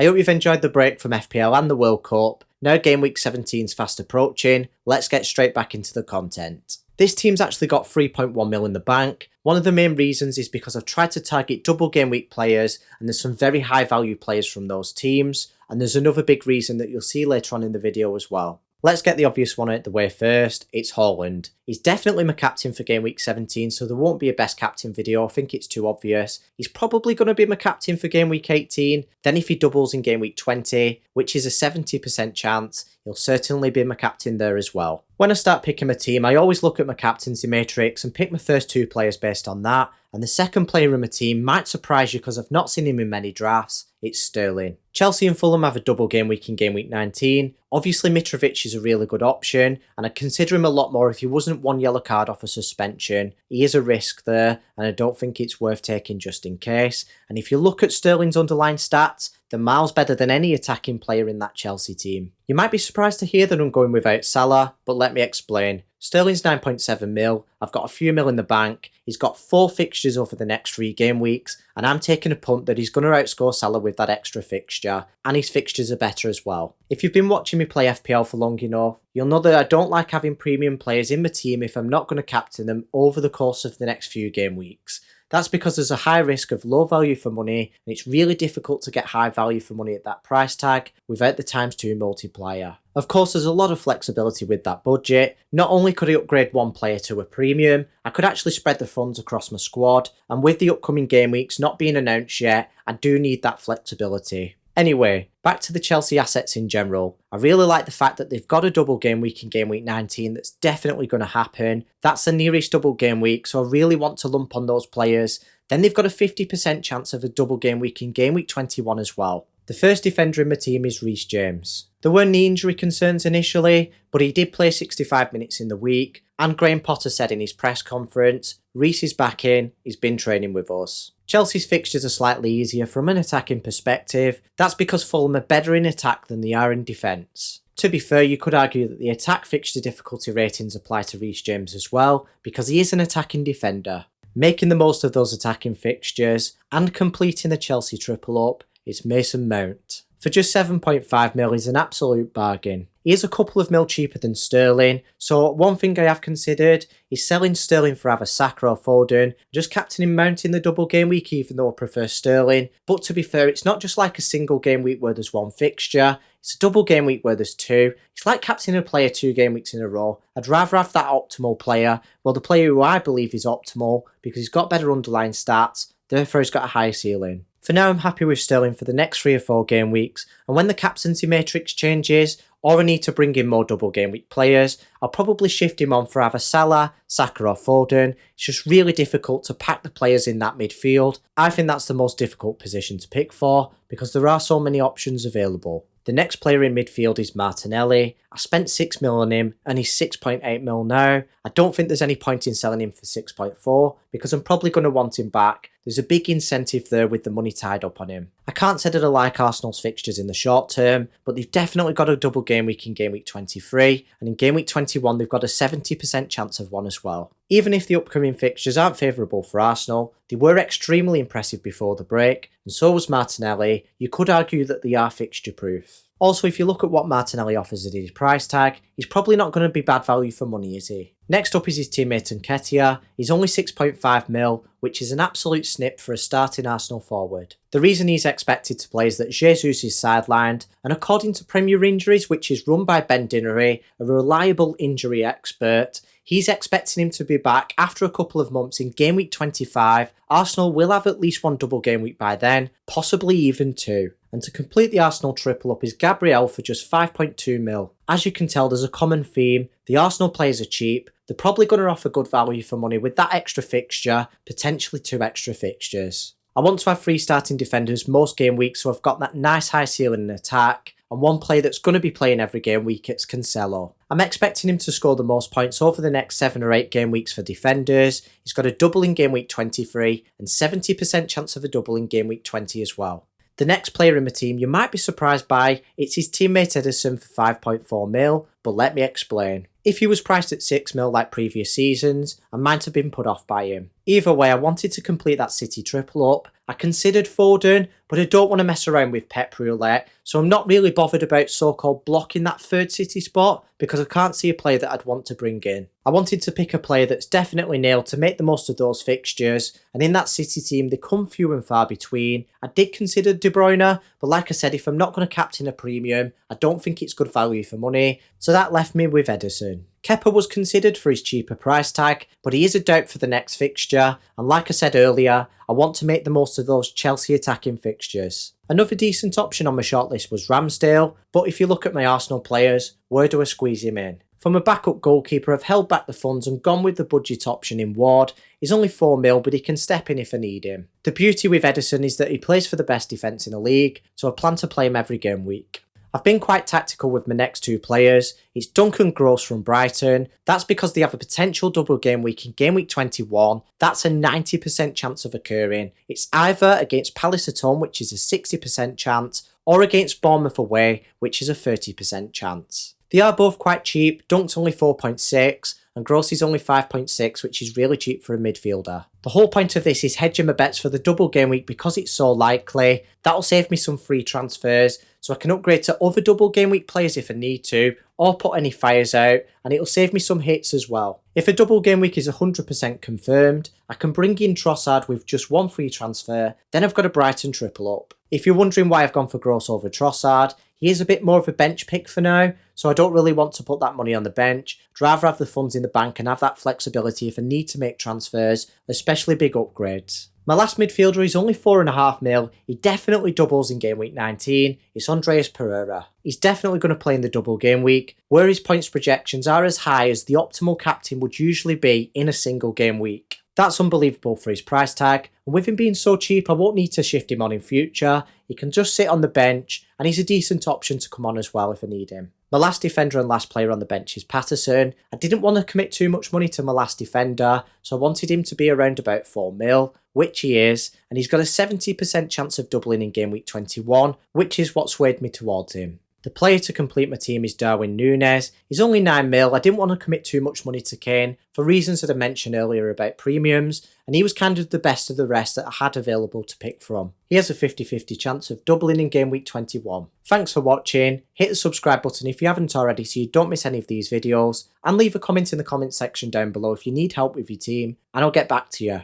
I hope you've enjoyed the break from FPL and the World Cup. Now game week 17 is fast approaching, let's get straight back into the content. This team's actually got 3.1 mil in the bank. One of the main reasons is because I've tried to target double game week players, and there's some very high value players from those teams, and there's another big reason that you'll see later on in the video as well. Let's get the obvious one out of the way first, it's Haaland. He's definitely my captain for game week 17, so there won't be a best captain video, I think it's too obvious. He's probably going to be my captain for game week 18, then if he doubles in game week 20, which is a 70% chance, he'll certainly be my captain there as well. When I start picking my team, I always look at my captaincy matrix and pick my first two players based on that, and the second player in my team might surprise you because I've not seen him in many drafts, it's Sterling. Chelsea and Fulham have a double game week in game week 19. Obviously Mitrovic is a really good option, and I'd consider him a lot more if he wasn't one yellow card off a suspension. He is a risk there, and I don't think it's worth taking just in case. And if you look at Sterling's underlying stats, they're miles better than any attacking player in that Chelsea team. You might be surprised to hear that I'm going without Salah, but let me explain. Sterling's 9.7 mil, I've got a few mil in the bank, he's got 4 fixtures over the next 3 game weeks, and I'm taking a punt that he's going to outscore Salah with that extra fixture, and his fixtures are better as well. If you've been watching me play FPL for long enough, you'll know that I don't like having premium players in my team if I'm not going to captain them over the course of the next few game weeks. That's because there's a high risk of low value for money, and it's really difficult to get high value for money at that price tag without the ×2 multiplier. Of course, there's a lot of flexibility with that budget. Not only could I upgrade one player to a premium, I could actually spread the funds across my squad, and with the upcoming game weeks not being announced yet, I do need that flexibility. Anyway, back to the Chelsea assets in general. I really like the fact that they've got a double game week in game week 19 that's definitely going to happen. That's the nearest double game week, so I really want to lump on those players. Then they've got a 50% chance of a double game week in game week 21 as well. The first defender in my team is Reece James. There weren't any injury concerns initially, but he did play 65 minutes in the week, and Graham Potter said in his press conference, Reece is back in, he's been training with us. Chelsea's fixtures are slightly easier from an attacking perspective. That's because Fulham are better in attack than they are in defence. To be fair, you could argue that the attack fixture difficulty ratings apply to Reece James as well, because he is an attacking defender. Making the most of those attacking fixtures and completing the Chelsea triple up is Mason Mount. For just 7.5 mil, he's an absolute bargain. He is a couple of mil cheaper than Sterling, so one thing I have considered is selling Sterling for either Saka or Foden, just captaining Mount in the double game week even though I prefer Sterling. But to be fair, it's not just like a single game week where there's one fixture, it's a double game week where there's 2. It's like captaining a player 2 game weeks in a row. I'd rather have that optimal player, well the player who I believe is optimal because he's got better underlying stats, therefore he's got a higher ceiling. For now I'm happy with Sterling for the next 3 or 4 game weeks, and when the captaincy matrix changes, or I need to bring in more double game week players, I'll probably shift him on for either Salah, Saka or Foden. It's just really difficult to pack the players in that midfield. I think that's the most difficult position to pick for, because there are so many options available. The next player in midfield is Martinelli. I spent 6 mil on him and he's 6.8 mil now. I don't think there's any point in selling him for 6.4 because I'm probably going to want him back. There's a big incentive there with the money tied up on him. I can't say that I like Arsenal's fixtures in the short term, but they've definitely got a double game week in game week 23, and in game week 21 they've got a 70% chance of one as well. Even if the upcoming fixtures aren't favourable for Arsenal, they were extremely impressive before the break, and so was Martinelli. You could argue that they are fixture proof. Also, if you look at what Martinelli offers at his price tag, he's probably not going to be bad value for money, is he? Next up is his teammate Nketiah. He's only 6.5 mil, which is an absolute snip for a starting Arsenal forward. The reason he's expected to play is that Jesus is sidelined, and according to Premier Injuries, which is run by Ben Dinnery, a reliable injury expert, he's expecting him to be back after a couple of months in game week 25. Arsenal will have at least 1 double game week by then, possibly even 2. And to complete the Arsenal triple up is Gabriel for just 5.2 mil. As you can tell, there's a common theme. The Arsenal players are cheap. They're probably going to offer good value for money with that extra fixture, potentially 2 extra fixtures. I want to have 3 starting defenders most game weeks, so I've got that nice high ceiling in attack, and one player that's going to be playing every game week, it's Cancelo. I'm expecting him to score the most points over the next 7 or 8 game weeks for defenders. He's got a double in game week 23 and 70% chance of a double in game week 20 as well. The next player in my team you might be surprised by, it's his teammate Edison for 5.4 mil, but let me explain. If he was priced at 6 mil like previous seasons, and might have been put off by him. Either way, I wanted to complete that City triple up. I considered Foden, but I don't want to mess around with Pep Roulette, so I'm not really bothered about so-called blocking that third City spot because I can't see a player that I'd want to bring in. I wanted to pick a player that's definitely nailed to make the most of those fixtures, and in that City team they come few and far between. I did consider De Bruyne, but like I said, if I'm not going to captain a premium, I don't think it's good value for money, so that left me with Ederson. Kepa was considered for his cheaper price tag, but he is a doubt for the next fixture, and like I said earlier, I want to make the most of those Chelsea attacking fixtures. Another decent option on my shortlist was Ramsdale, but if you look at my Arsenal players, where do I squeeze him in? From a backup goalkeeper, I've held back the funds and gone with the budget option in Ward. He's only 4 mil, but he can step in if I need him. The beauty with Ederson is that he plays for the best defence in the league, so I plan to play him every game week. I've been quite tactical with my next two players. It's Duncan Gross from Brighton. That's because they have a potential double game week in game week 21. That's a 90% chance of occurring. It's either against Palace at home, which is a 60% chance, or against Bournemouth away, which is a 30% chance. They are both quite cheap. Dunk's only 4.6 and Gross is only 5.6, which is really cheap for a midfielder. The whole point of this is hedging my bets for the double game week because it's so likely. That'll save me some free transfers, so I can upgrade to other double game week players if I need to, or put any fires out, and it'll save me some hits as well. If a double game week is 100% confirmed, I can bring in Trossard with just one free transfer, then I've got a Brighton triple up. If you're wondering why I've gone for Gross over Trossard, he is a bit more of a bench pick for now, so I don't really want to put that money on the bench. I'd rather have the funds in the bank and have that flexibility if I need to make transfers, especially big upgrades. My last midfielder is only 4.5 mil, he definitely doubles in game week 19, it's Andreas Pereira. He's definitely going to play in the double game week, where his points projections are as high as the optimal captain would usually be in a single game week. That's unbelievable for his price tag, and with him being so cheap I won't need to shift him on in future. He can just sit on the bench, and he's a decent option to come on as well if I need him. My last defender and last player on the bench is Patterson. I didn't want to commit too much money to my last defender, so I wanted him to be around about 4 mil, which he is, and he's got a 70% chance of doubling in game week 21, which is what swayed me towards him. The player to complete my team is Darwin Núñez. He's only 9 mil. I didn't want to commit too much money to Kane for reasons that I mentioned earlier about premiums, and he was kind of the best of the rest that I had available to pick from. He has a 50-50 chance of doubling in game week 21. Thanks for watching. Hit the subscribe button if you haven't already so you don't miss any of these videos, and leave a comment in the comment section down below if you need help with your team, and I'll get back to you.